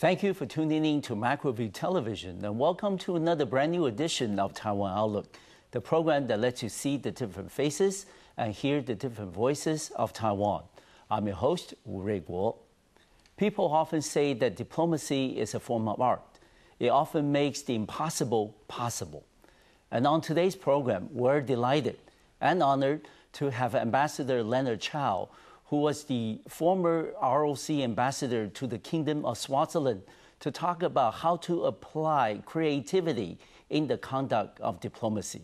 Thank you for tuning in to Macroview Television, and welcome to another brand new edition of Taiwan Outlook, the program that lets you see the different faces and hear the different voices of Taiwan. I'm your host, Wu Ruiguo. People often say that diplomacy is a form of art. It often makes the impossible possible. And on today's program, we're delighted and honored to have Ambassador Leonard Chao, who was the former ROC ambassador to the Kingdom of Swaziland, to talk about how to apply creativity in the conduct of diplomacy.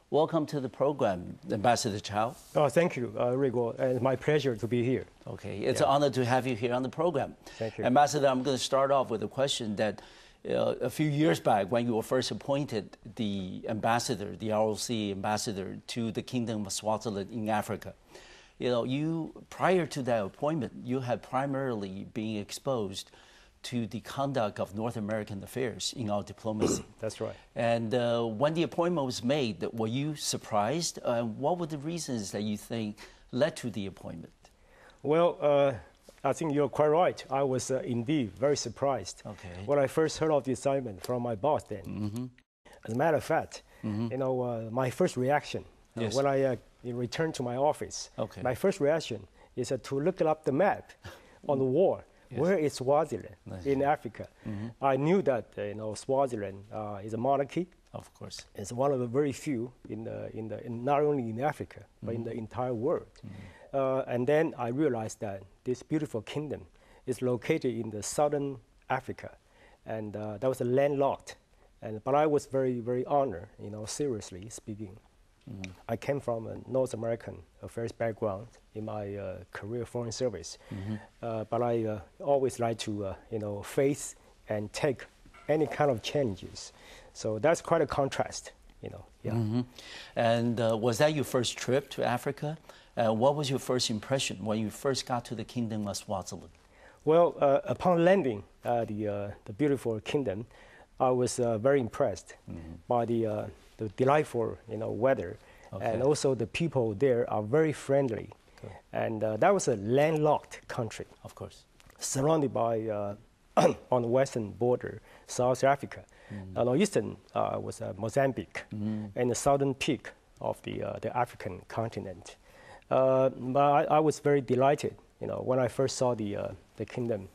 Welcome to the program, Ambassador Chao. Oh, thank you, Ruiguo. It's my pleasure to be here. Okay, it's an honor to have you here on the program. Thank you. Ambassador, I'm going to start off with a question that a few years back, when you were first appointed the ambassador, the ROC ambassador to the Kingdom of Swaziland in Africa, prior to that appointment, you had primarily been exposed to the conduct of North American affairs in our diplomacy. That's right. And when the appointment was made, were you surprised? What were the reasons that you think led to the appointment? Well, I think you're quite right. I was indeed very surprised when I first heard of the assignment from my boss then. Mm-hmm. As a matter of fact, my first reaction when I returned to my office, my first reaction is to look up the map on the wall. Where is Swaziland in Africa? Mm-hmm. I knew that Swaziland is a monarchy. Of course, it's one of the very few in not only in Africa but in the entire world. Mm-hmm. And then I realized that this beautiful kingdom is located in the southern Africa, and that was a landlocked. But I was very, very honored, seriously speaking. Mm-hmm. I came from a North American affairs background in my career foreign service, but I always like to, face and take any kind of challenges. So that's quite a contrast, Yeah. Mm-hmm. And was that your first trip to Africa? What was your first impression when you first got to the Kingdom of Swaziland? Well, upon landing the beautiful kingdom, I was very impressed by the delightful, weather, and also the people there are very friendly, and that was a landlocked country, of course, surrounded by on the western border South Africa, on the eastern was Mozambique, and the southern peak of the African continent. But I was very delighted, when I first saw the kingdom.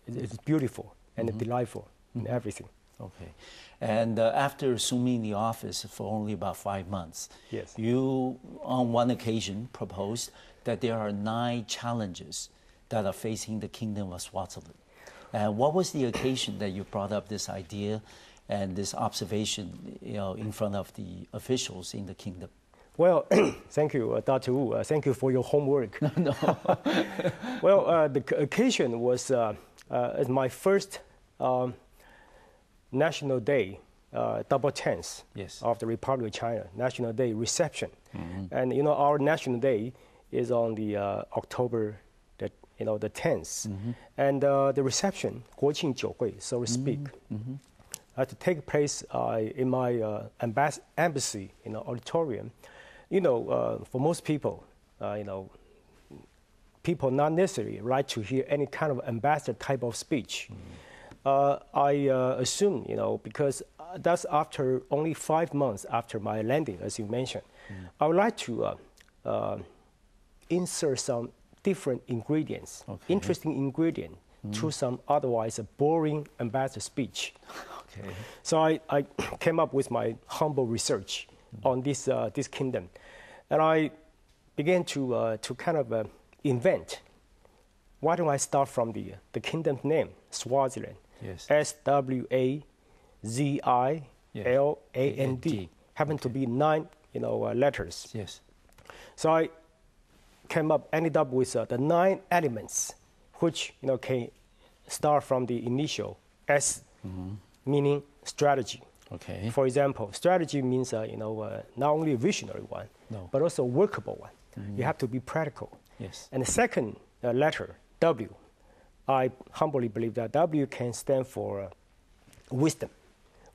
It's beautiful and delightful in everything. Okay. And after assuming the office for only about 5 months, you, on one occasion, proposed that there are 9 challenges that are facing the Kingdom of Swaziland. And what was the occasion that you brought up this idea and this observation, in front of the officials in the kingdom? Well, thank you, Dr. Wu. Thank you for your homework. No. Well, the occasion was my first National Day, double tenth of the Republic of China, National Day reception. Mm-hmm. And our National Day is on the October the 10th. Mm-hmm. And the reception, 国庆酒会, so to speak, had to take place in my embassy auditorium. For most people, people not necessarily like to hear any kind of ambassador type of speech. I assume, because that's after only 5 months after my landing, as you mentioned. I would like to insert some different ingredients, interesting ingredient, to some otherwise boring ambassador speech. So I came up with my humble research on this kingdom, and I began to kind of invent. Why don't I start from the kingdom's name, Swaziland? Swaziland. Happen to be 9, letters. Yes. So I ended up with the 9 elements, which can start from the initial S, meaning strategy. Okay. For example, strategy means not only a visionary one, but also a workable one. You have to be practical. Yes. And the second letter, W, I humbly believe that W can stand for wisdom.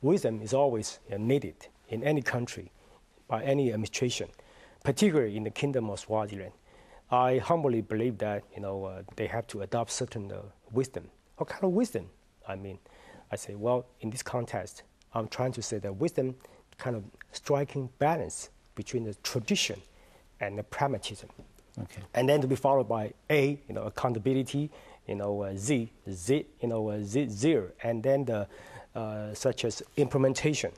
Wisdom is always needed in any country by any administration, particularly in the Kingdom of Swaziland. I humbly believe that they have to adopt certain wisdom. What kind of wisdom I mean, I say, well, in this context, I'm trying to say that wisdom kind of striking balance between the tradition and the pragmatism. Okay. And then to be followed by A, accountability, Z, zero, and then the such as implementation.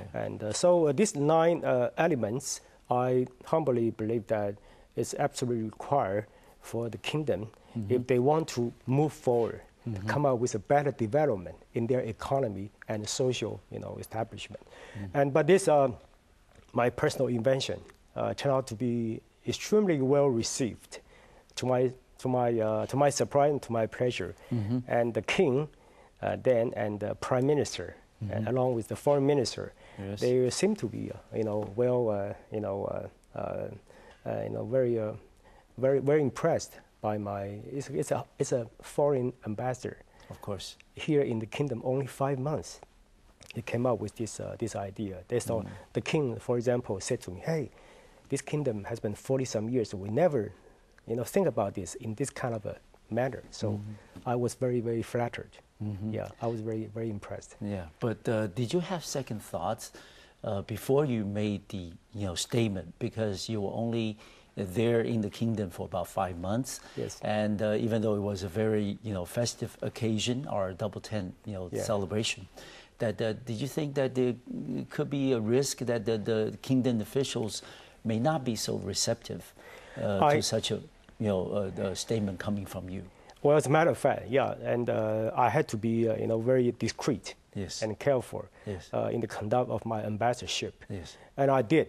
Okay. And so these 9 elements, I humbly believe that it's absolutely required for the kingdom if they want to move forward, to come out with a better development in their economy and social, establishment. But this, my personal invention, turned out to be extremely well received, to my surprise and to my pleasure. And the king, then, and the prime minister, and along with the foreign minister, yes, they seem to be, very impressed by my. It's a foreign ambassador. Of course. Here in the kingdom, only 5 months, he came up with this idea. They saw the king, for example, said to me, "Hey, this kingdom has been 40-some years. So we never, think about this in this kind of a manner." So I was very, very flattered. Yeah, I was very, very impressed. Yeah, but did you have second thoughts before you made the statement, because you were only there in the kingdom for about 5 months? Yes. And even though it was a very festive occasion, or a double 10 celebration, that did you think that there could be a risk that the kingdom officials may not be so receptive to such a statement coming from you? Well, as a matter of fact, yeah, and I had to be very discreet, yes, and careful, yes, in the conduct of my ambassadorship. Yes. And I did,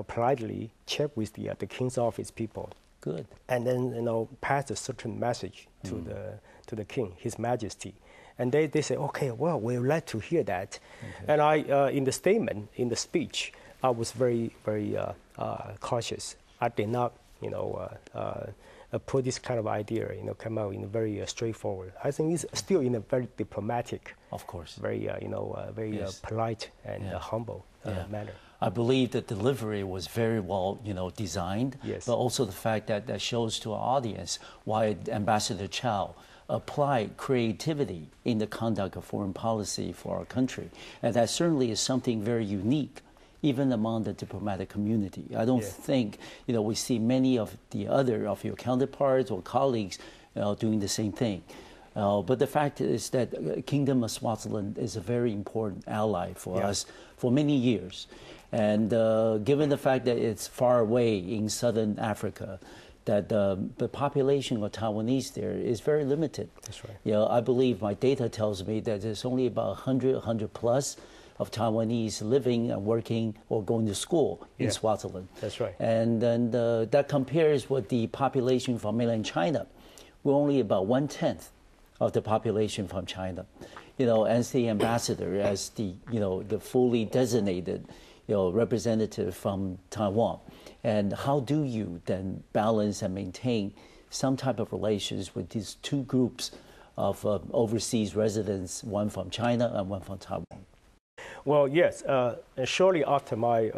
politely check with the king's office people. Good. And then pass a certain message to the king, His Majesty. And they say, okay, well, we'd like to hear that. Okay. And I, in the statement, in the speech, I was very, very cautious. I did not, put this kind of idea, come out in a very straightforward. I think it's still in a very diplomatic, of course, very, very yes, polite and humble manner. I believe the delivery was very well, designed. Yes. But also the fact that shows to our audience why Ambassador Chao applied creativity in the conduct of foreign policy for our country, and that certainly is something very unique, even among the diplomatic community. I don't think we see many of your counterparts or colleagues doing the same thing. But the fact is that Kingdom of Swaziland is a very important ally for us for many years. And given the fact that it's far away in southern Africa, that the population of Taiwanese there is very limited. That's right. I believe my data tells me that there's only about 100 plus of Taiwanese living and working or going to school in Swaziland. That's right. And then that compares with the population from mainland China. We're only about 1/10 of the population from China. As the ambassador, as the the fully designated representative from Taiwan, and how do you then balance and maintain some type of relations with these two groups of overseas residents, one from China and one from Taiwan? Well, yes. Shortly after my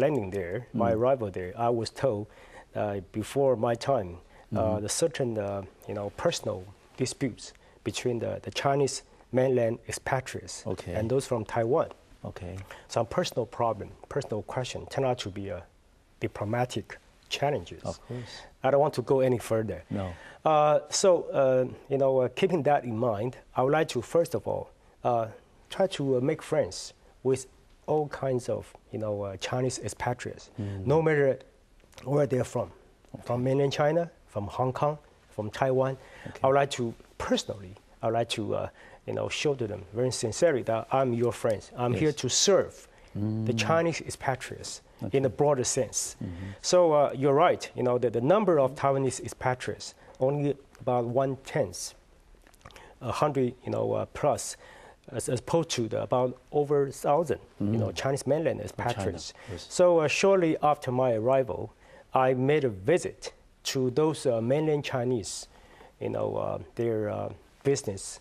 landing there, my arrival there, I was told before my time, the certain personal disputes between the Chinese mainland expatriates and those from Taiwan. Okay. Some personal problem, personal question turned out to be diplomatic challenges. Of course. I don't want to go any further. No. Keeping that in mind, I would like to first of all try to make friends with all kinds of Chinese expatriates, no matter where they're from mainland China, from Hong Kong, from Taiwan. I would like to personally, show to them very sincerely that I'm your friend. I'm here to serve the Chinese expatriates in a broader sense. So you're right. That the number of Taiwanese expatriates only about 1/10, 100 plus, as opposed to about over 1,000 Chinese mainland expatriates. Yes. So shortly after my arrival, I made a visit to those mainland Chinese, their business,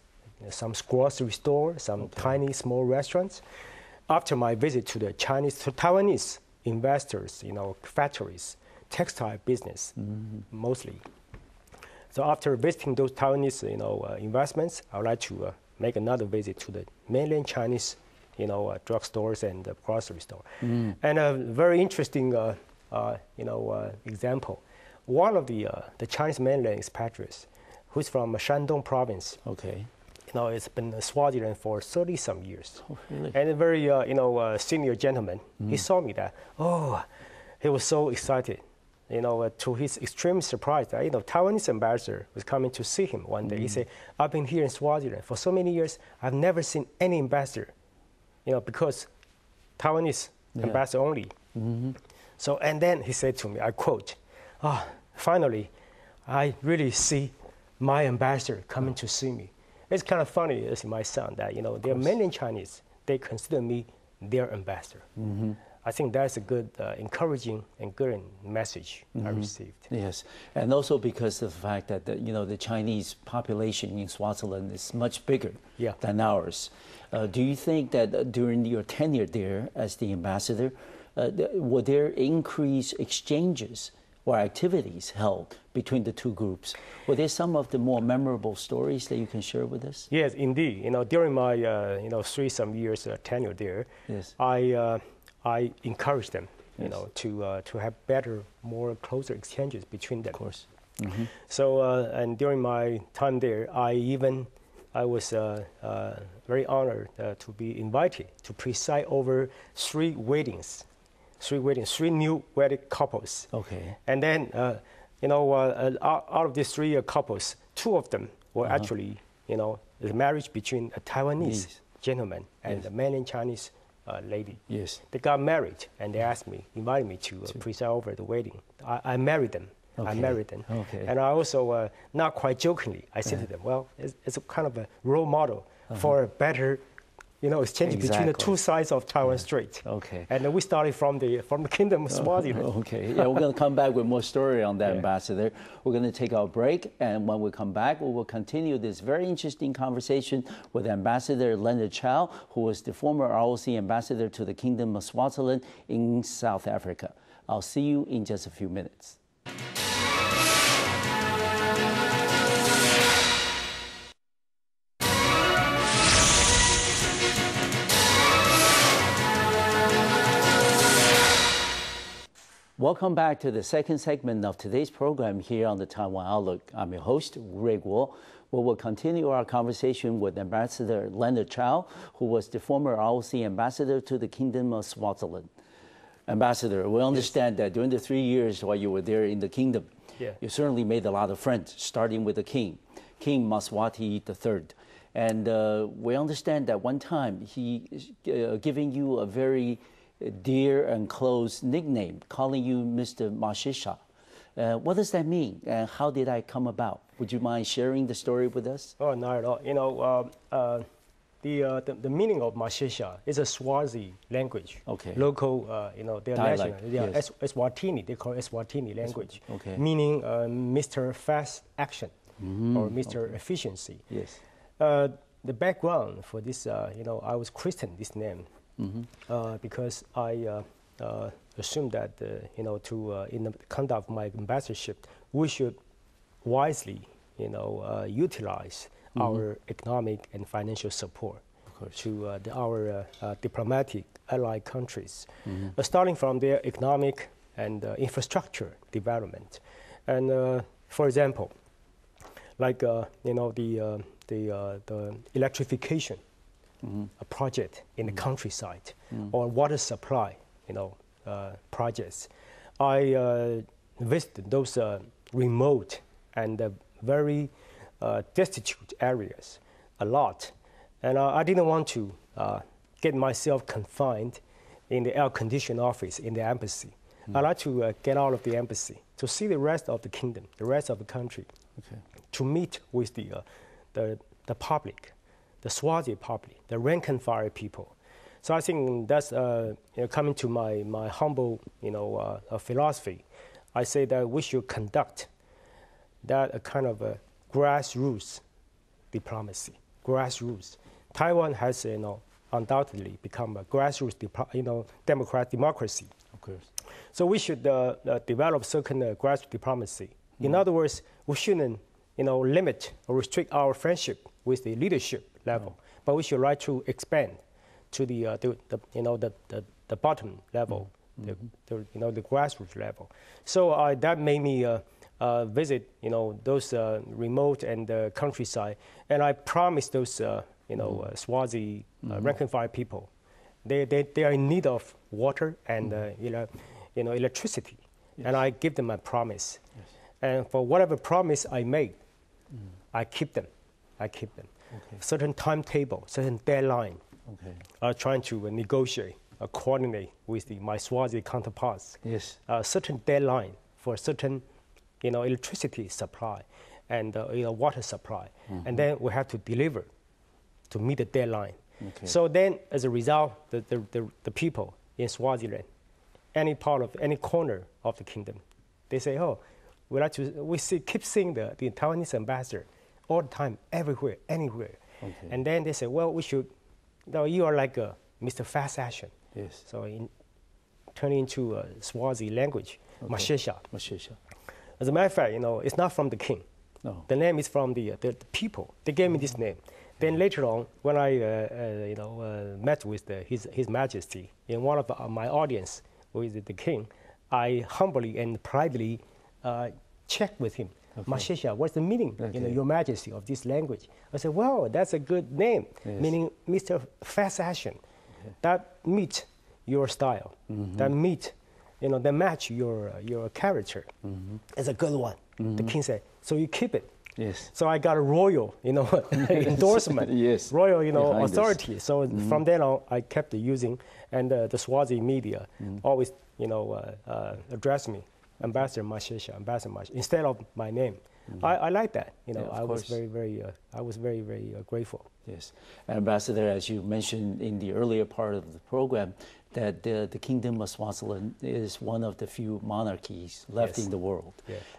some grocery stores, some tiny small restaurants. After my visit to the Taiwanese investors, factories, textile business, mostly. So after visiting those Taiwanese, investments, I would like to make another visit to the mainland Chinese, drugstores and the grocery store. And a very interesting, example. One of the Chinese mainland expatriates, who's from Shandong province. Okay. It's been in Swaziland for 30-some years. Oh, really? And a very, senior gentleman, he saw me that, he was so excited. To his extreme surprise, that, Taiwanese ambassador was coming to see him one day. He said, I've been here in Swaziland for so many years, I've never seen any ambassador, because Taiwanese ambassador only. So, and then he said to me, I quote, finally, I really see my ambassador coming to see me. It's kind of funny, as it might sound, that, there are many Chinese, they consider me their ambassador. I think that's a good, encouraging and good message I received. Yes, and also because of the fact that the Chinese population in Swaziland is much bigger than ours. Do you think that during your tenure there as the ambassador, were there increased exchanges or activities held between the two groups? Were there some of the more memorable stories that you can share with us? Yes, indeed. During my 3-some years tenure there, yes. I encouraged them, to have better, more closer exchanges between them. Of course. So, and during my time there, I was very honored to be invited to preside over 3 weddings, 3 new wedded couples. Okay. And then, out of these 3 couples, 2 of them were actually, the marriage between a Taiwanese gentleman and a mainland Chinese lady. Yes. They got married, and they invited me to preside over the wedding. I married them. Okay. I married them. Okay. And I also, not quite jokingly, I said to them, well, it's a kind of a role model for a better, exchange between the 2 sides of Taiwan Strait. Okay. And we started from the kingdom of Swaziland. Okay. Yeah, we're going to come back with more story on that, Ambassador. We're going to take our break, and when we come back, we will continue this very interesting conversation with Ambassador Leonard Chao, who was the former ROC ambassador to the Kingdom of Swaziland in South Africa. I'll see you in just a few minutes. Welcome back to the second segment of today's program here on the Taiwan Outlook. I'm your host, Rui Guo. We will continue our conversation with Ambassador Leonard Chao, who was the former ROC ambassador to the Kingdom of Swaziland. Ambassador, we understand that during the 3 years while you were there in the kingdom, you certainly made a lot of friends, starting with the king, King Mswati III. And we understand that one time he giving you a very dear and close nickname, calling you Mr. Mashisha. What does that mean, and how did that come about? Would you mind sharing the story with us? Oh, not at all. The meaning of Mashisha is a Swazi language. Okay. Local, their national, Eswatini. they call it Eswatini language. Okay. Meaning Mr. Fast Action or Mr. Efficiency. Yes. The background for this, I was christened this name because I assumed that, in the conduct of my ambassadorship, we should wisely, utilize our economic and financial support to our diplomatic allied countries, starting from their economic and infrastructure development. And for example, like the electrification project in the countryside or water supply, projects. I visited those remote and very destitute areas a lot, and I didn't want to get myself confined in the air-conditioned office in the embassy. I like to get out of the embassy to see the rest of the kingdom, the rest of the country, to meet with the public, the Swazi public, the rank and file people. So I think that's coming to my humble philosophy. I say that we should conduct that a kind of a grassroots diplomacy, grassroots. Taiwan has undoubtedly become a grassroots democracy. Of course. So we should develop certain grassroots diplomacy. In other words, we shouldn't limit or restrict our friendship with the leadership level, but we should try to expand to the bottom level, the grassroots level. So that made me visit those remote and countryside, and I promised those Swazi rank and file people, they are in need of water and electricity, and I give them a promise, and for whatever promise I made, I keep them. Okay. Certain timetable, certain deadline. Trying to negotiate, coordinate with my Swazi counterparts. Yes. Certain deadline for certain, electricity supply and water supply, and then we have to deliver to meet the deadline. So then, as a result, the people in Swaziland, any corner of the kingdom, they say, "Oh, keep seeing the Taiwanese ambassador all the time, everywhere, anywhere." And then they say, "Well, we should. No, you are like Mr. Fast Action." Yes. So turn into Swazi language, Mashesha. As a matter of fact, it's not from the king. No. The name is from the people. They gave me this name. Then later on, when I met with His Majesty in one of my audience with the king, I humbly and privately checked with him. Mashesha, what's the meaning, Your Majesty, of this language? I said, well, that's a good name, meaning Mr. Fast Action. That meet your style, that meet, that match your character. It's a good one. The king said, so you keep it. Yes. So I got a royal, endorsement, royal, authority. This. So from then on, I kept using, and the Swazi media always, address me. Ambassador Mashesha, instead of my name. I like that. I was very, very grateful. Yes. Ambassador, as you mentioned in the earlier part of the program, that the Kingdom of Swaziland is one of the few monarchies left in the world.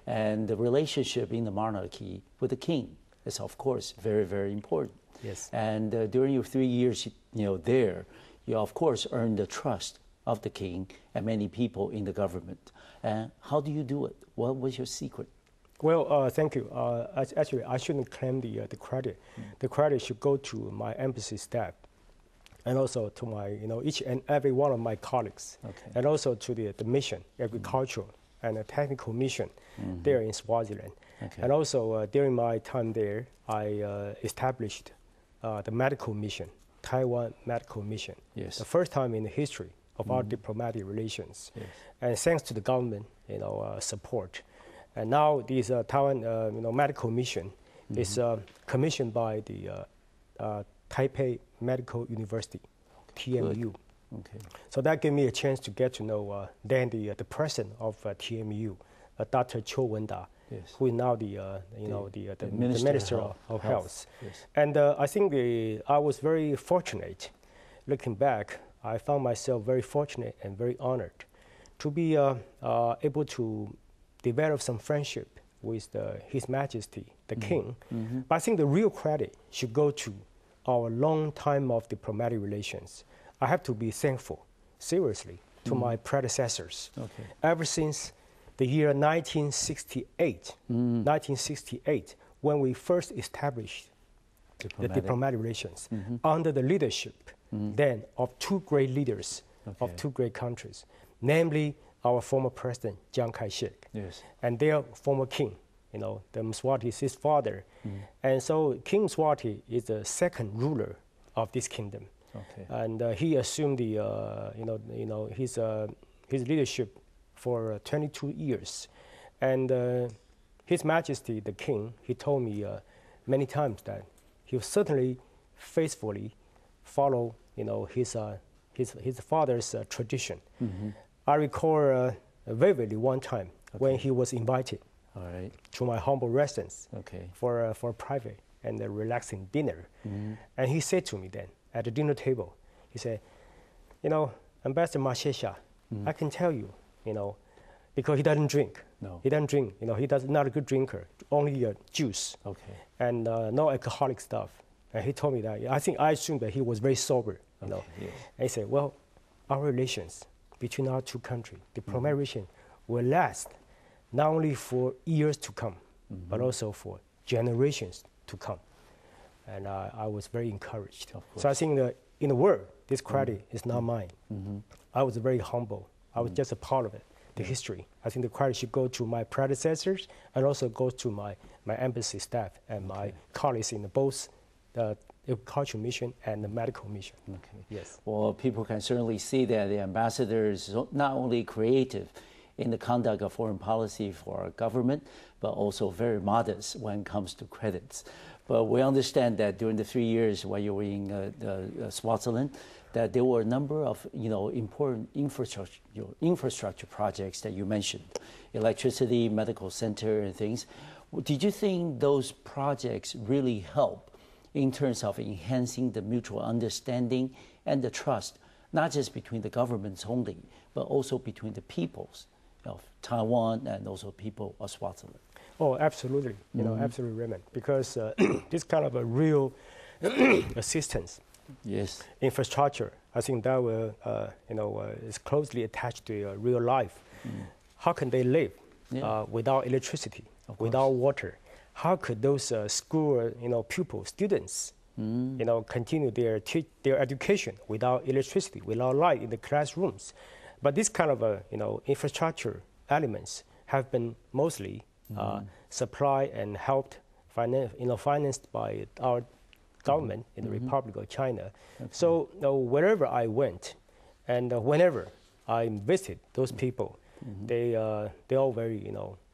And the relationship in the monarchy with the king is, of course, very, very important. Yes. And during your 3 years, there, you, of course, earned the trust of the king and many people in the government. How do you do it? What was your secret? Well, thank you. Actually, I shouldn't claim the credit. The credit should go to my embassy staff, and also to my, each and every one of my colleagues, and also to the mission, agricultural and a technical mission there in Swaziland. And also during my time there, I established the medical mission, Taiwan medical mission. Yes. The first time in the history of our diplomatic relations. Yes. And thanks to the government, support. And now this Taiwan, medical mission is commissioned by the Taipei Medical University, TMU. So that gave me a chance to get to know then the president of TMU, Dr. Chao Wenda, who is now the Minister of Health. Yes. And I think I was very fortunate. Looking back, I found myself very fortunate and very honored to be able to develop some friendship with His Majesty, the King. But I think the real credit should go to our long time of diplomatic relations. I have to be thankful, seriously, to my predecessors. Ever since the year 1968, when we first established the diplomatic relations under the leadership then of two great leaders of two great countries, namely our former president, Chiang Kai-shek, and their former king, the Mswati is his father. And so King Mswati is the second ruler of this kingdom. And he assumed his leadership for 22 years. And His Majesty, the King, he told me many times that he will certainly faithfully follow, his father's tradition. I recall vividly one time when he was invited to my humble residence for a private and a relaxing dinner. And he said to me then, at the dinner table, he said, Ambassador Mashesha, I can tell you, because he doesn't drink. He doesn't drink. He's not a good drinker, only juice and no alcoholic stuff. And he told me that. I assumed that he was very sober. And he said, well, our relations between our two countries, diplomatic relations, will last not only for years to come, but also for generations to come. and I was very encouraged. So I think that in the world, this credit is not mine. I was very humble. I was just a part of it, the history. I think the credit should go to my predecessors and also go to my embassy staff and my colleagues in both the agricultural mission and the medical mission. Yes. Well, people can certainly see that the ambassador is not only creative in the conduct of foreign policy for our government, but also very modest when it comes to credits. But we understand that during the 3 years while you were in Swaziland, that there were a number of important infrastructure projects that you mentioned, electricity, medical center, and things. Did you think those projects really help in terms of enhancing the mutual understanding and the trust, not just between the governments only, but also between the peoples of Taiwan and also people of Swaziland? Oh, absolutely. Absolutely, Raymond. Because this kind of a real assistance, infrastructure, I think that will, is closely attached to real life. How can they live without electricity, without water? How could those school, pupils, students, continue their education without electricity, without light in the classrooms? But this kind of infrastructure elements have been mostly supplied and helped, financed by our government in the Republic of China. So wherever I went, and whenever I visited those people, they all very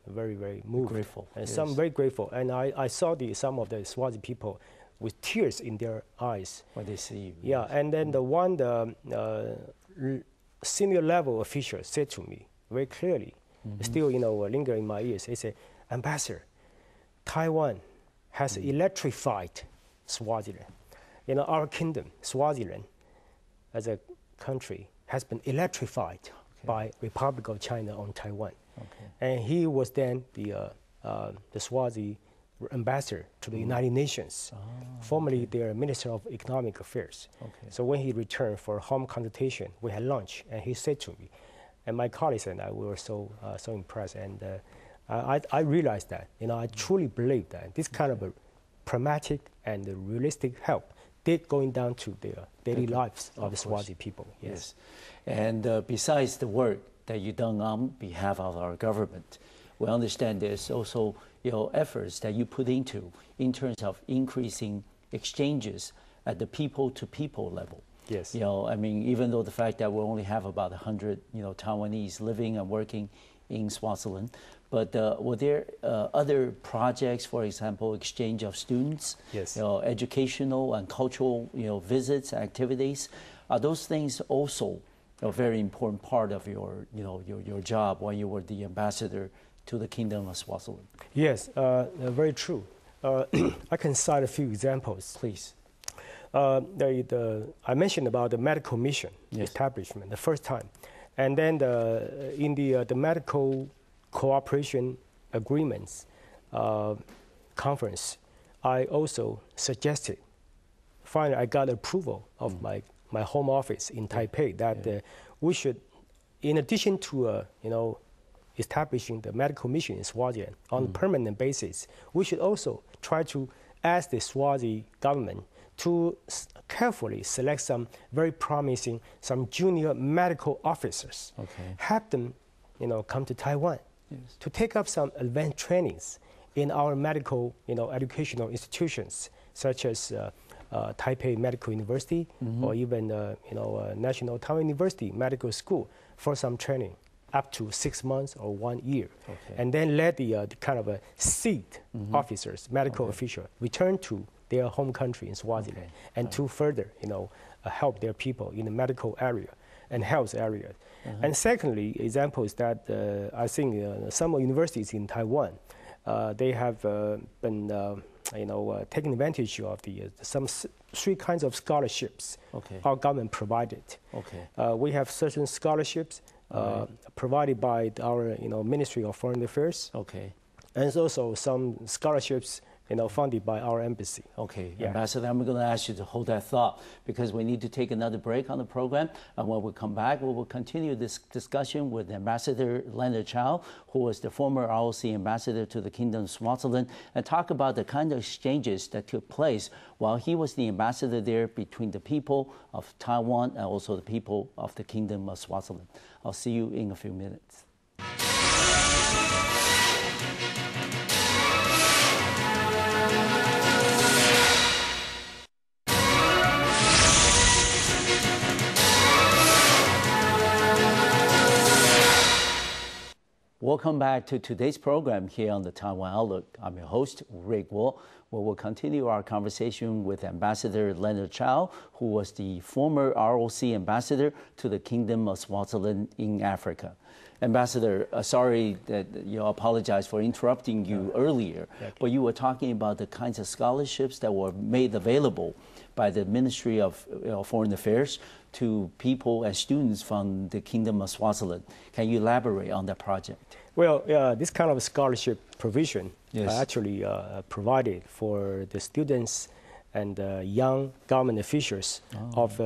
very moved, grateful, and some very grateful. And I saw some of the Swazi people with tears in their eyes when they see you. Yeah, and then the senior level official said to me very clearly, still linger in my ears. He said, "Ambassador, Taiwan has electrified Swaziland. Our kingdom, Swaziland, as a country, has been electrified by Republic of China on Taiwan." And he was then the Swazi ambassador to the United Nations, formerly their Minister of Economic Affairs. So when he returned for home consultation, we had lunch, and he said to me, and my colleagues and I were so impressed, and I realized that, I truly believe that this kind of a pragmatic and realistic help did going down to their daily lives of the Swazi people. Yes. And besides the work that you've done on behalf of our government, we understand there's also efforts that you put into in terms of increasing exchanges at the people-to-people level. Yes. Even though the fact that we only have about 100 Taiwanese living and working in Swaziland, but were there other projects, for example, exchange of students, educational and cultural visits, activities? Are those things also a very important part of your job when you were the ambassador to the Kingdom of Swaziland? Yes, very true. I can cite a few examples. Please. I mentioned about the medical mission establishment the first time, and then in the medical cooperation agreements conference, I also suggested. Finally, I got approval of my home office in Taipei that we should, in addition to establishing the medical mission in Swaziland on a permanent basis, we should also try to ask the Swazi government to carefully select some very promising, some junior medical officers, have them, come to Taiwan to take up some advanced trainings in our medical, educational institutions, such as Taipei Medical University or even, National Taiwan University Medical School for some training, up to 6 months or 1 year, and then let the kind of seed officers, medical officials, return to their home country in Swaziland and to further, help their people in the medical area and health area. And secondly, example is that I think some universities in Taiwan, they have been, taking advantage of some 3 kinds of scholarships our government provided. We have certain scholarships provided by our Ministry of Foreign Affairs, and also some scholarships funded by our embassy. Okay, yeah. Ambassador, I'm going to ask you to hold that thought because we need to take another break on the program. And when we come back, we will continue this discussion with Ambassador Leonard Chao, who was the former ROC ambassador to the Kingdom of Swaziland, and talk about the kind of exchanges that took place while he was the ambassador there between the people of Taiwan and also the people of the Kingdom of Swaziland. I'll see you in a few minutes. Welcome back to today's program here on the Taiwan Outlook. I'm your host, Rick Guo, where we'll continue our conversation with Ambassador Leonard Chao, who was the former ROC ambassador to the Kingdom of Swaziland in Africa. Ambassador, sorry that apologize for interrupting you earlier, but you were talking about the kinds of scholarships that were made available by the Ministry of Foreign Affairs to people and students from the Kingdom of Swaziland. Can you elaborate on that project? Well, this kind of scholarship provision actually provided for the students and young government officials of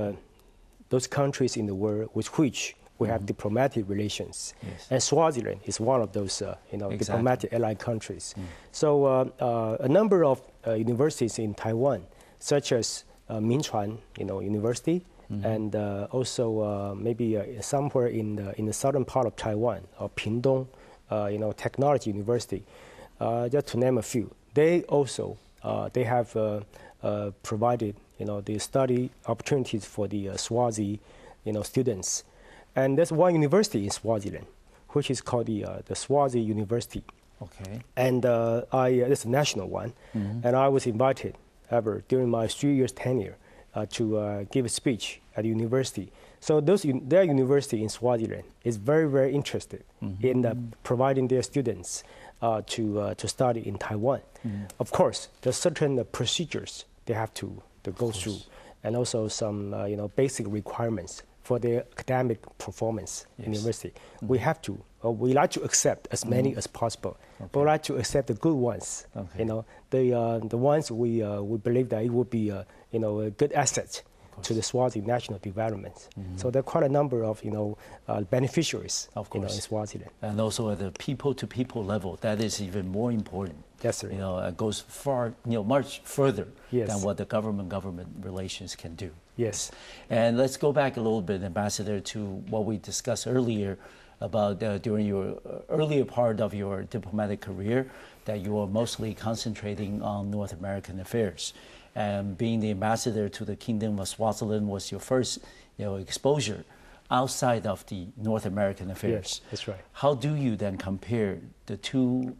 those countries in the world with which we have diplomatic relations. And Swaziland is one of those diplomatic allied countries. So a number of universities in Taiwan, such as Minchuan University, and also maybe somewhere in the southern part of Taiwan, or Pingdong, Technology University, just to name a few. They also they have provided the study opportunities for the Swazi students, and there's one university in Swaziland, which is called the Swazi University. Okay. And it's a national one, and I was invited during my 3 years tenure to give a speech at the university. So their university in Swaziland is very, very interested in providing their students to study in Taiwan. Of course, there's certain procedures they have to go through, and also some basic requirements for their academic performance in university. We like to accept as many as possible. But we like to accept the good ones. The ones we believe that it would be a good asset to the Swazi national development. So there are quite a number of beneficiaries in Swaziland. And also at the people-to-people level, that is even more important. Yes, sir. It goes far, much further Yes. than what the government relations can do. Yes. And let's go back a little bit, Ambassador, to what we discussed earlier about during your earlier part of your diplomatic career, that you were mostly concentrating on North American affairs. And being the ambassador to the Kingdom of Swaziland was your first exposure outside of the North American affairs. Yes, that's right. How do you then compare the two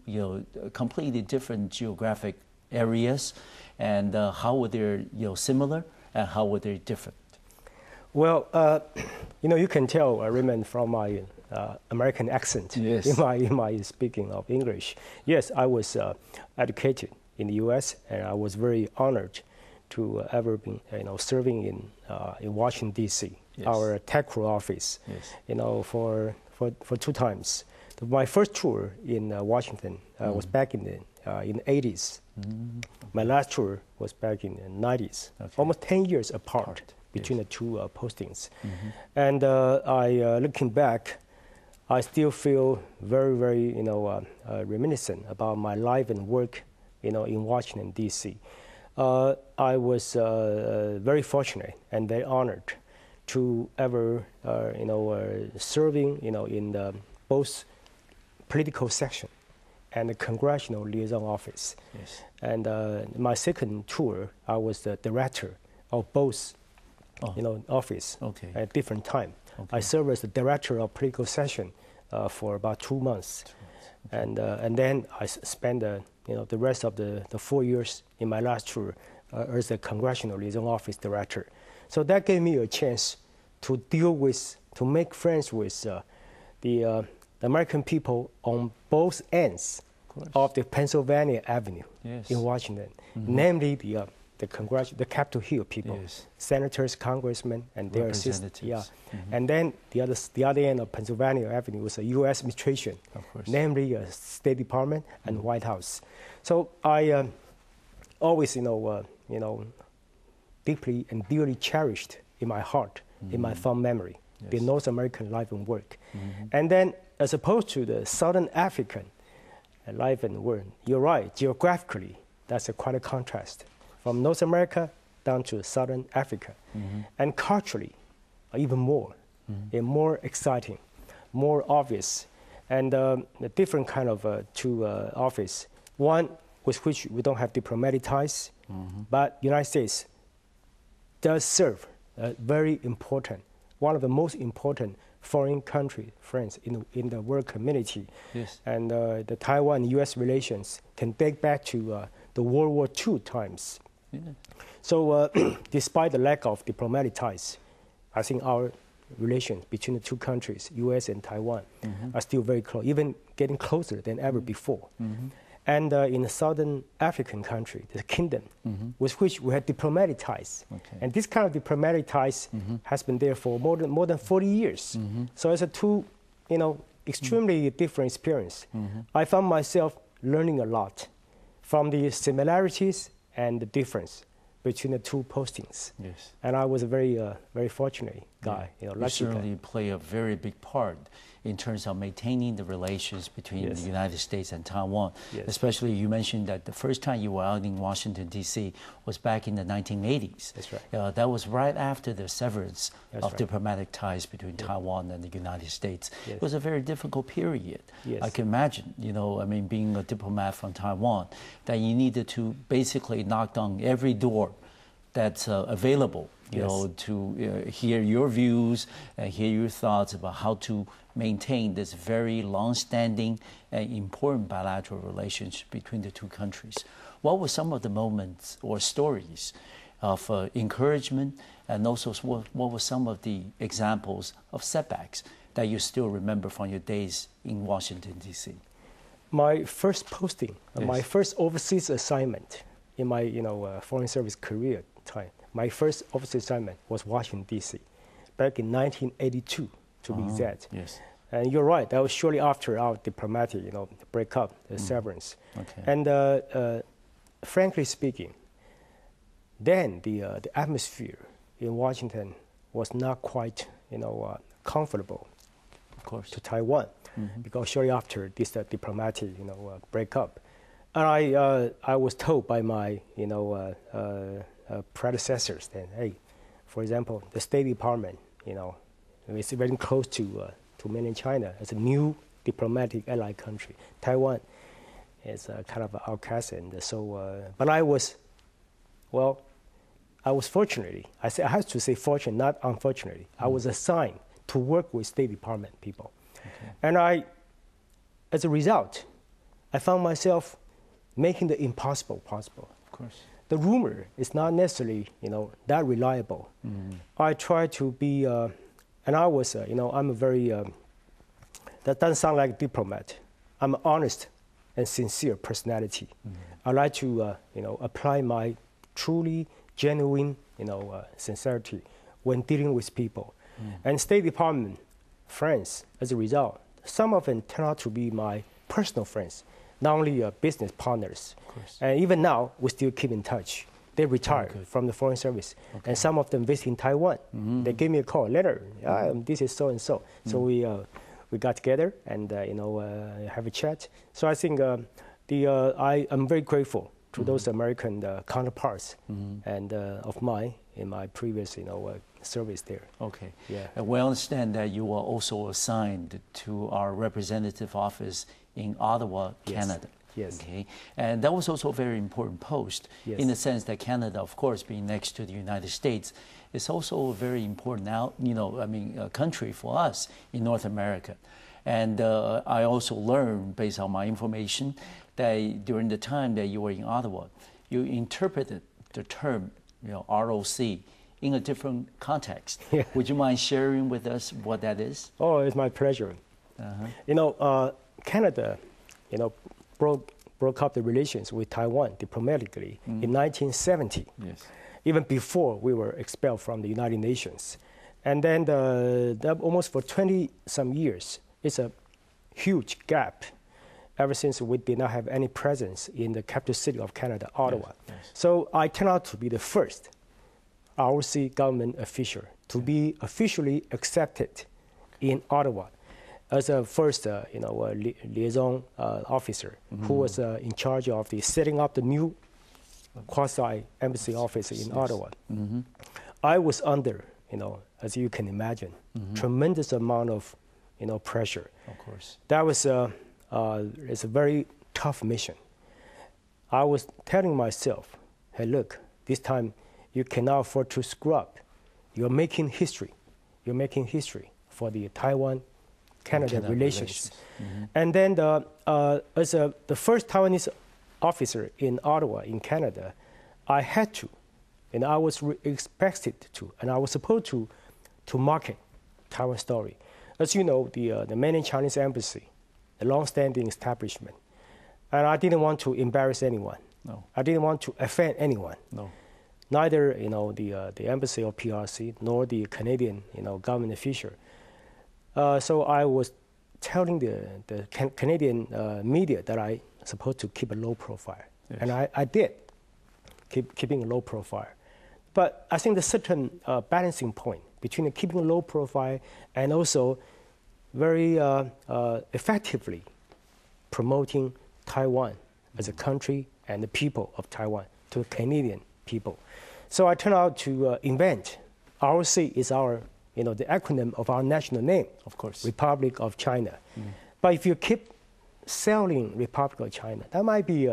completely different geographic areas, and how were they similar and how were they different? Well, you can tell, Raymond, from my American accent in my speaking of English. Yes, I was educated in the U.S. and I was very honored to ever be serving in Washington D.C. Our tech office. For 2 times. My first tour in Washington was back in the 80s. My last tour was back in the 90s. Almost 10 years apart between the two postings. And looking back, I still feel very, very reminiscent about my life and work in Washington D.C. I was very fortunate and very honored to ever serving in the both political section and the congressional liaison office. And my second tour, I was the director of both office at different time. I served as the director of political section for about 2 months. And then I spent the rest of the 4 years in my last tour as the Congressional Liaison Office Director. So that gave me a chance to make friends with the American people on both ends of the Pennsylvania Avenue in Washington, namely the Capitol Hill people, senators, congressmen, and their assistants. And then the other end of Pennsylvania Avenue was a U.S. administration, namely State Department and White House. So I always, deeply and dearly cherished in my heart, in my fond memory, the North American life and work. And then, as opposed to the Southern African life and work, you're right, geographically, that's quite a contrast. From North America down to Southern Africa. And culturally, even more, and more exciting, more obvious, and a different kind of two office. One with which we don't have diplomatic ties, but United States does serve a very important, one of the most important foreign country friends in the world community. Yes. And the Taiwan-U.S. relations can date back to the World War II times. Yeah. So despite the lack of diplomatic ties, I think our relations between the two countries, U.S. and Taiwan, are still very close, even getting closer than ever before. And in the Southern African country, the kingdom, with which we had diplomatic ties. Okay. And this kind of diplomatic ties has been there for more than 40 years. So it's a two, extremely different experience. I found myself learning a lot from the similarities and the difference between the two postings. Yes. And I was a very, very fortunate guy. You certainly play a very big part in terms of maintaining the relations between the United States and Taiwan. Especially, you mentioned that the first time you were out in Washington, D.C. was back in the 1980s. That's right. That was right after the severance of diplomatic ties between Taiwan and the United States. It was a very difficult period. I can imagine, being a diplomat from Taiwan, that you needed to basically knock on every door that's available, to hear your views and hear your thoughts about how to maintain this very long-standing and important bilateral relationship between the two countries. What were some of the moments or stories of encouragement, and also what were some of the examples of setbacks that you still remember from your days in Washington, D.C.? My first posting, my first overseas assignment in my foreign service career time, my first overseas assignment was Washington, D.C., back in 1982, to be exact. Yes. And you're right, that was shortly after our diplomatic, breakup, the severance. Okay. And frankly speaking, then the atmosphere in Washington was not quite, comfortable, of course, to Taiwan, because shortly after this diplomatic, breakup, and I was told by my, predecessors then, hey, for example, the State Department, it's very close to mainland China as a new diplomatic ally country. Taiwan is kind of our cousin. So, but I was fortunately, I have to say fortunate, not unfortunately. I was assigned to work with State Department people. Okay. And as a result, I found myself making the impossible possible. Of course. The rumor is not necessarily, that reliable. I try to be, and I was, I'm a very, that doesn't sound like a diplomat. I'm an honest and sincere personality. I like to, apply my truly genuine, sincerity when dealing with people. And State Department friends, as a result, some of them turn out to be my personal friends, not only business partners. And even now, we still keep in touch. They retired from the foreign service. And some of them visiting Taiwan. They gave me a call, Leonard, this is so-and-so. So we got together and, have a chat. So I think I am very grateful to those American counterparts and of mine in my previous, service there. Okay. Yeah. And we understand that you were also assigned to our representative office in Ottawa, Canada. Yes. Okay. And that was also a very important post in the sense that Canada, of course, being next to the United States, is also a very important country for us in North America. And I also learned, based on my information, that during the time that you were in Ottawa, you interpreted the term, ROC in a different context. Yeah. Would you mind sharing with us what that is? Oh, it's my pleasure. Canada, broke up the relations with Taiwan diplomatically in 1970. Yes. Even before we were expelled from the United Nations. And then almost for 20-some years, it's a huge gap. ever since we did not have any presence in the capital city of Canada, Ottawa. Yes. So I turned out to be the first ROC government official to be officially accepted in Ottawa as a first, liaison officer who was in charge of the setting up the new quasi-embassy office in Ottawa. I was under, as you can imagine, tremendous amount of, pressure. Of course. That was it's a very tough mission. I was telling myself, hey, look, this time you cannot afford to screw up. You're making history. You're making history for the Taiwan-Canada relations. And then as the first Taiwanese officer in Ottawa, in Canada, I had to, and I was expected to, and I was supposed to market Taiwan story. As you know, the mainland Chinese embassy, the long-standing establishment, and I didn't want to embarrass anyone. No. I didn't want to offend anyone. No. Neither the embassy or PRC nor the Canadian government official. So I was telling the Canadian media that I supposed to keep a low profile, and I did keeping a low profile. But I think there's a certain balancing point between keeping a low profile and also very effectively promoting Taiwan as a country and the people of Taiwan to the Canadian people. So I turned out to invent. ROC is our, the acronym of our national name. Of course. Republic of China. But if you keep selling Republic of China, that might be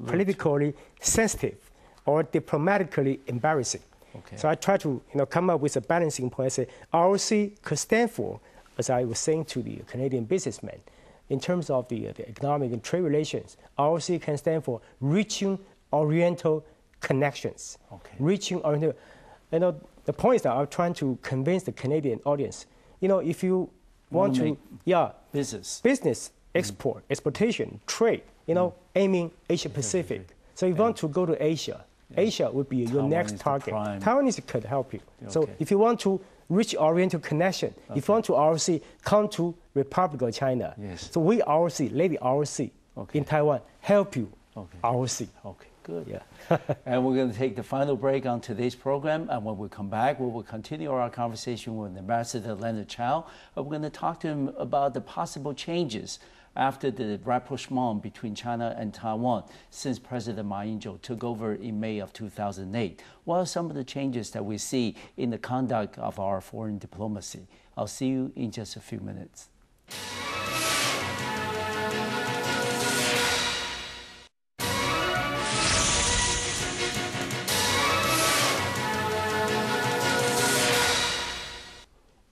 politically sensitive or diplomatically embarrassing. Okay. So I try to come up with a balancing point. I say ROC could stand for, as I was saying to the Canadian businessmen, in terms of the economic and trade relations, ROC can stand for reaching Oriental connections. Okay. Reaching Oriental. The point is that I'm trying to convince the Canadian audience, if you want to, business, export, exportation, trade, aiming Asia Pacific. So if you want to go to Asia, Asia would be your next target. Taiwanese could help you. Okay. So if you want to reach Oriental connection, if you want to ROC, come to Republic of China. Yes. So we ROC, Lady ROC in Taiwan, help you ROC. Okay, good. Yeah. And we're going to take the final break on today's program. And when we come back, we will continue our conversation with Ambassador Leonard Chao. We're going to talk to him about the possible changes after the rapprochement between China and Taiwan since President Ma Ying-jeou took over in May of 2008. What are some of the changes that we see in the conduct of our foreign diplomacy? I'll see you in just a few minutes.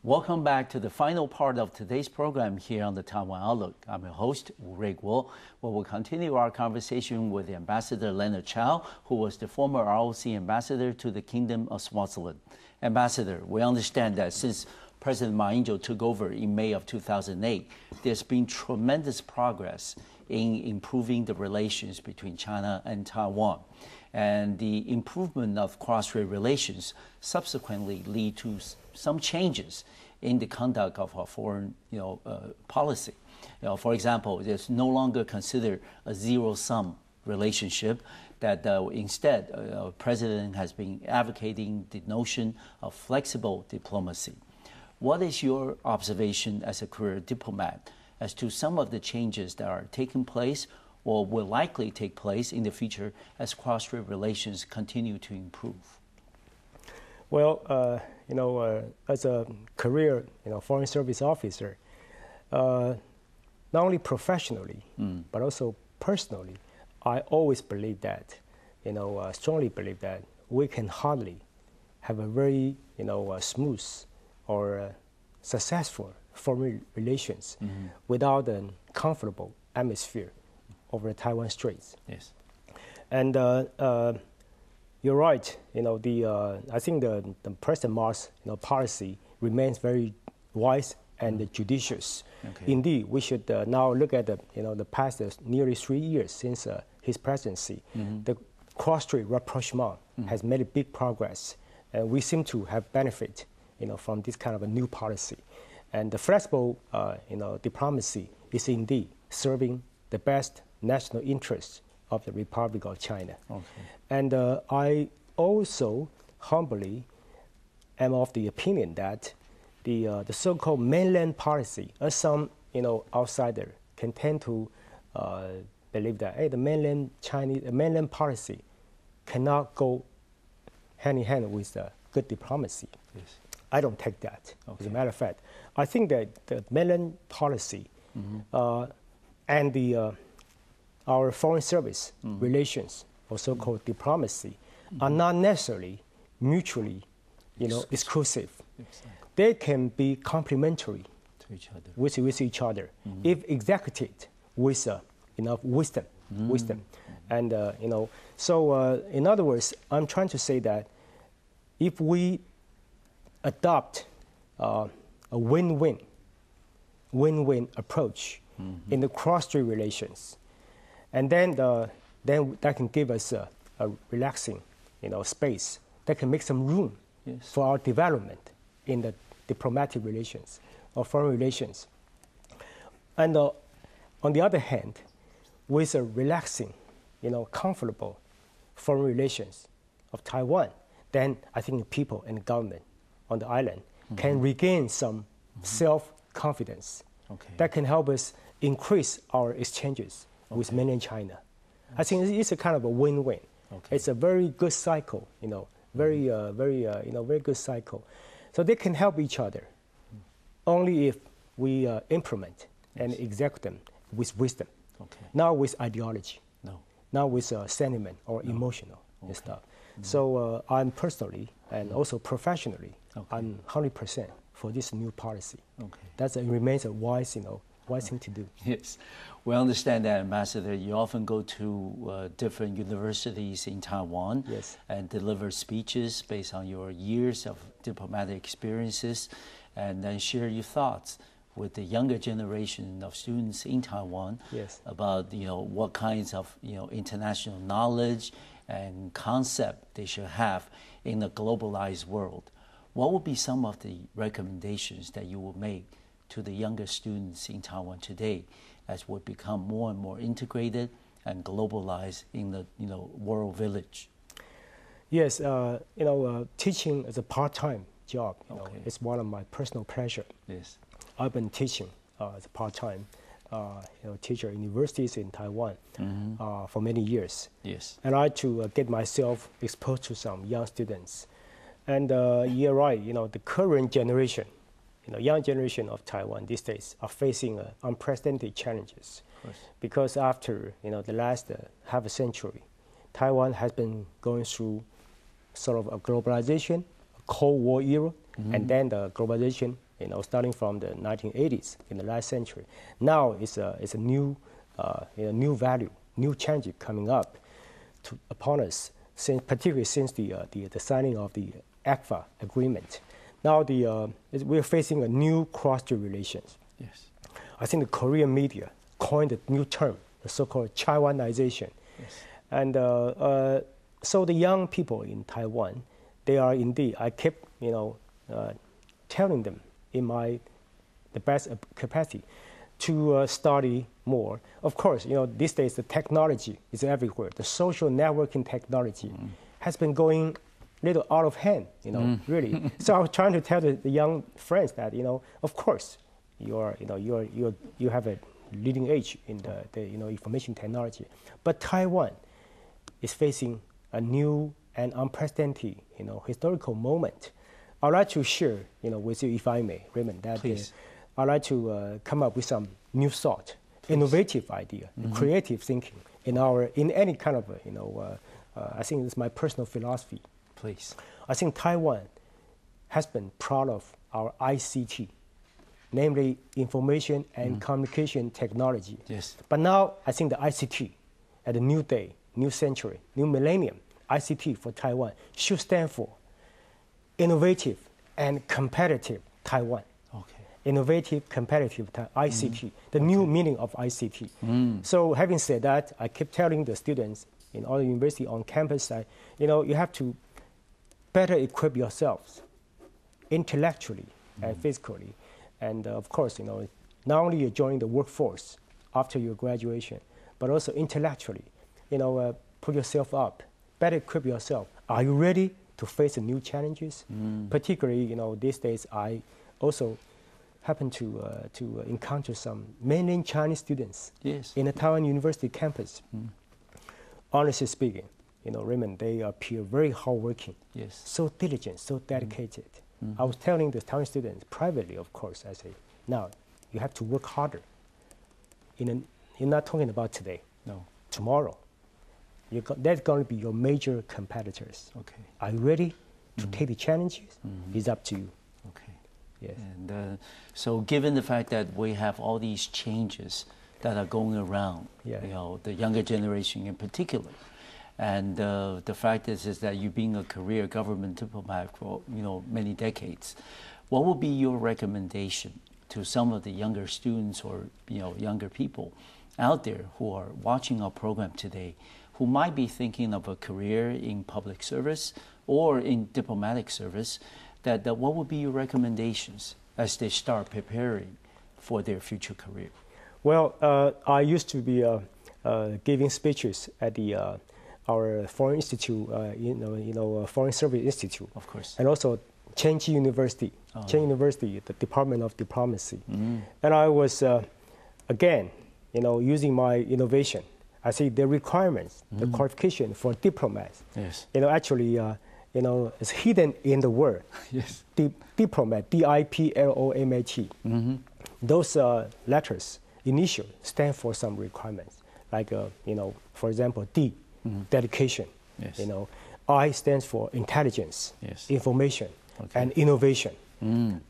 Welcome back to the final part of today's program here on the Taiwan Outlook. I'm your host, Ray Guo. Well, we'll continue our conversation with Ambassador Leonard Chao, who was the former ROC ambassador to the Kingdom of Swaziland. Ambassador, we understand that since President Ma Ying-jeou took over in May of 2008, there's been tremendous progress in improving the relations between China and Taiwan. And the improvement of cross-strait relations subsequently lead to some changes in the conduct of our foreign policy. For example, it's no longer considered a zero-sum relationship, that instead, the President has been advocating the notion of flexible diplomacy. What is your observation as a career diplomat as to some of the changes that are taking place or will likely take place in the future as cross-strait relations continue to improve? Well, as a career, foreign service officer, not only professionally, but also personally, I always believe that, strongly believe that we can hardly have a very, smooth or successful foreign relations without a comfortable atmosphere over the Taiwan Straits. Yes. And you're right. I think the President Ma's policy remains very wise and judicious. Okay. Indeed, we should now look at the past nearly 3 years since his presidency. The cross-strait rapprochement has made a big progress, and we seem to have benefit, from this kind of a new policy. And the flexible, diplomacy is indeed serving the best national interests of the Republic of China. Okay. And I also humbly am of the opinion that the so-called mainland policy, as some outsider can tend to believe that hey, the mainland policy cannot go hand in hand with good diplomacy. Yes. I don't take that. Okay. As a matter of fact, I think that the mainland policy and our foreign service relations, or so-called diplomacy, are not necessarily mutually, exclusive. Exactly. They can be complementary To each other. with each other if executed with enough wisdom. And so in other words, I'm trying to say that if we adopt a win-win approach in the cross-strait relations, and then that can give us a relaxing space that can make some room Yes. for our development in the diplomatic relations or foreign relations. And on the other hand, with a relaxing, comfortable foreign relations of Taiwan, then I think the people and the government on the island can regain some self-confidence Okay. that can help us increase our exchanges with mainland China. I think it's a kind of a win-win. Okay. It's a very good cycle, very good cycle. So they can help each other only if we implement and execute them with wisdom, Okay. not with ideology, No. not with sentiment or emotional and stuff. So I'm personally and also professionally, I'm 100% for this new policy. Okay. That remains a wise thing to do. Yes, we understand that, Ambassador. You often go to different universities in Taiwan Yes. and deliver speeches based on your years of diplomatic experiences, and then share your thoughts with the younger generation of students in Taiwan Yes. about what kinds of international knowledge and concept they should have in a globalized world. What would be some of the recommendations that you would make to the younger students in Taiwan today as we become more and more integrated and globalized in the world village? Yes, teaching as a part-time job Okay. is one of my personal pleasure. Yes. I've been teaching as a part-time teacher at universities in Taiwan for many years. Yes. And I like to get myself exposed to some young students. And you're right, the current generation, young generation of Taiwan these days are facing unprecedented challenges. Of course. Because after the last half a century, Taiwan has been going through sort of a globalization, a Cold War era, and then the globalization, starting from the 1980s in the last century. Now it's a new, new value, new change coming up upon us, particularly since the signing of the ACFA agreement. Now we're facing a new cross-strait relations. Yes. I think the Korean media coined a new term, the so-called Taiwanization. Yes. And so the young people in Taiwan, they are indeed, I kept telling them in the best capacity to study more. Of course, these days the technology is everywhere. The social networking technology has been going little out of hand, really. So I was trying to tell the young friends that, of course, you have a leading edge in the information technology, but Taiwan is facing a new and unprecedented, historical moment. I'd like to share, with you, if I may, Raymond, that I'd like to come up with some new thought, innovative idea, creative thinking in any kind of, I think it's my personal philosophy. Please. I think Taiwan has been proud of our ICT, namely information and communication technology. Yes. But now I think the ICT at a new day, new century, new millennium, ICT for Taiwan should stand for innovative and competitive Taiwan. Okay. Innovative, competitive ICT, the new meaning of ICT. So having said that, I keep telling the students in all the university on campus that, you have to better equip yourselves intellectually and physically. And of course, not only you're joining the workforce after your graduation, but also intellectually, put yourself up, better equip yourself. Are you ready to face the new challenges? Particularly, these days I also happen to encounter some mainland Chinese students in the Taiwan University campus. Honestly speaking, Raymond, they appear very hardworking, so diligent, so dedicated. I was telling the Taiwan students privately, of course, I say, now you have to work harder. You're not talking about today, tomorrow. That's going to be your major competitors. Okay. Are you ready to take the challenges? It's up to you. Okay. Yes. And so given the fact that we have all these changes that are going around, the younger generation in particular, and the fact is that you being a career government diplomat for many decades, what would be your recommendation to some of the younger students or younger people out there who are watching our program today, who might be thinking of a career in public service or in diplomatic service, that what would be your recommendations as they start preparing for their future career? Well, I used to be giving speeches at our Foreign Institute, Foreign Service Institute. Of course. And also Chenji University, the Department of Diplomacy. And I was, again, using my innovation. I see the requirements, the qualification for diplomats. Actually, it's hidden in the word. Diplomat, D-I-P-L-O-M-A-T. Those letters, initial, stand for some requirements. Like, for example, D, dedication. I stands for intelligence, information, and innovation.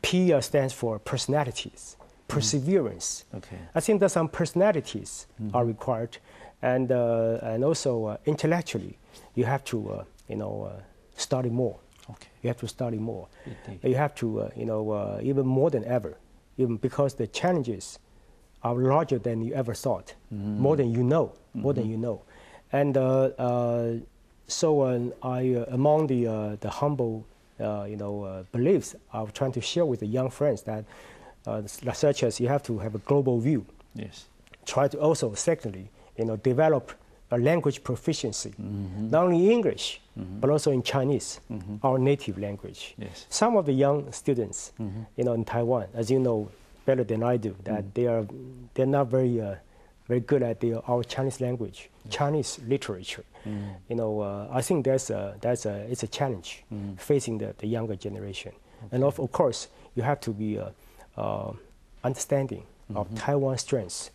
P stands for personalities, perseverance. I think that some personalities are required. And also intellectually, you have to study more. You have to study more. You have to even more than ever, even because the challenges are larger than you ever thought, more than you know, And so among the humble beliefs, I'm trying to share with the young friends that such as you have to have a global view. Try to also, secondly, develop a language proficiency, not only English, but also in Chinese, our native language. Some of the young students, in Taiwan, as you know better than I do, that they're not very good at our Chinese language, Chinese literature. I think it's a challenge facing the younger generation. And of course, you have to be understanding of Taiwan's strengths.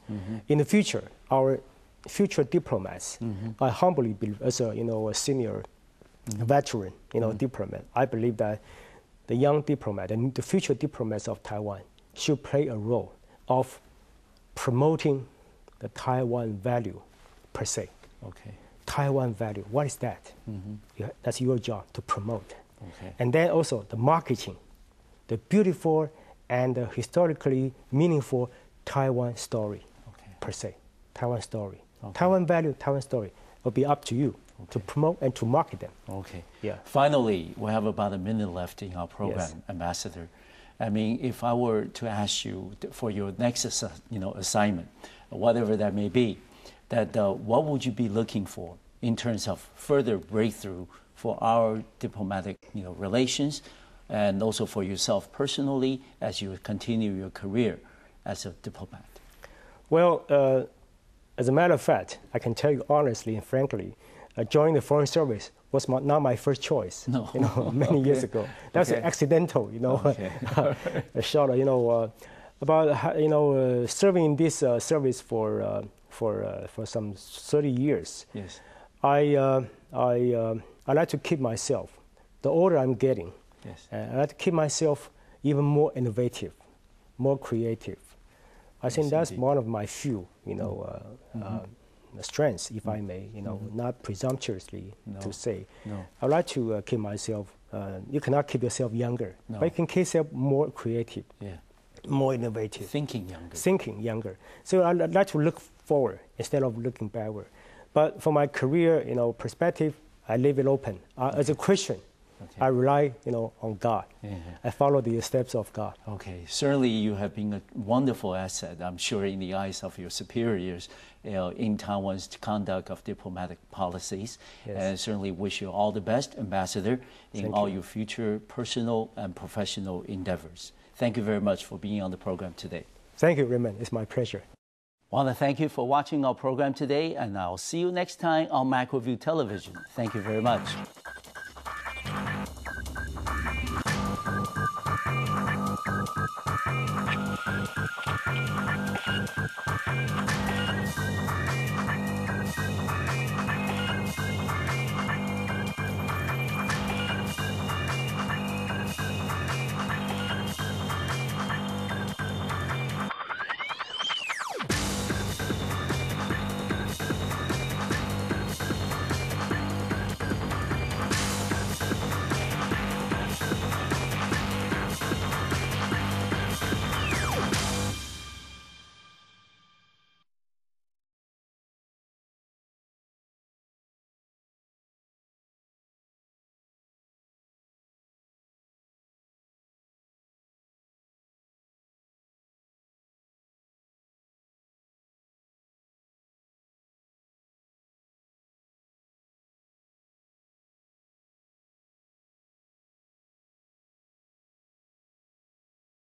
In the future, our future diplomats, I humbly believe, as a senior veteran, diplomat, I believe that the young diplomat and the future diplomats of Taiwan should play a role of promoting the Taiwan value per se. Taiwan value, what is that? That's your job to promote. And then also the marketing, the beautiful and historically meaningful Taiwan story per se. Taiwan story. Taiwan value, Taiwan story will be up to you to promote and to market them. Finally, we have about a minute left in our program, Ambassador. I mean, if I were to ask you for your next assignment, whatever that may be, that what would you be looking for in terms of further breakthrough for our diplomatic relations, and also for yourself personally as you continue your career as a diplomat? Well, as a matter of fact, I can tell you honestly and frankly, joining the Foreign Service was not my first choice. Many years ago. That was accidental, a short, about serving in this service for some 30 years. I like to keep myself. The older I'm getting, I like to keep myself even more innovative, more creative. I think that's one of my few, strengths, if I may, not presumptuously to say. I like to keep myself. You cannot keep yourself younger, but you can keep yourself more creative, more innovative, thinking younger. So I'd like to look forward instead of looking backward. But for my career, perspective, I leave it open. As a Christian, I rely, on God. I follow the steps of God. Okay, certainly you have been a wonderful asset, I'm sure, in the eyes of your superiors, in Taiwan's conduct of diplomatic policies. Yes. And certainly wish you all the best, Ambassador, in all your future personal and professional endeavors. Thank you very much for being on the program today. Thank you, Raymond. It's my pleasure. I want to thank you for watching our program today, and I'll see you next time on Macroview Television. Thank you very much.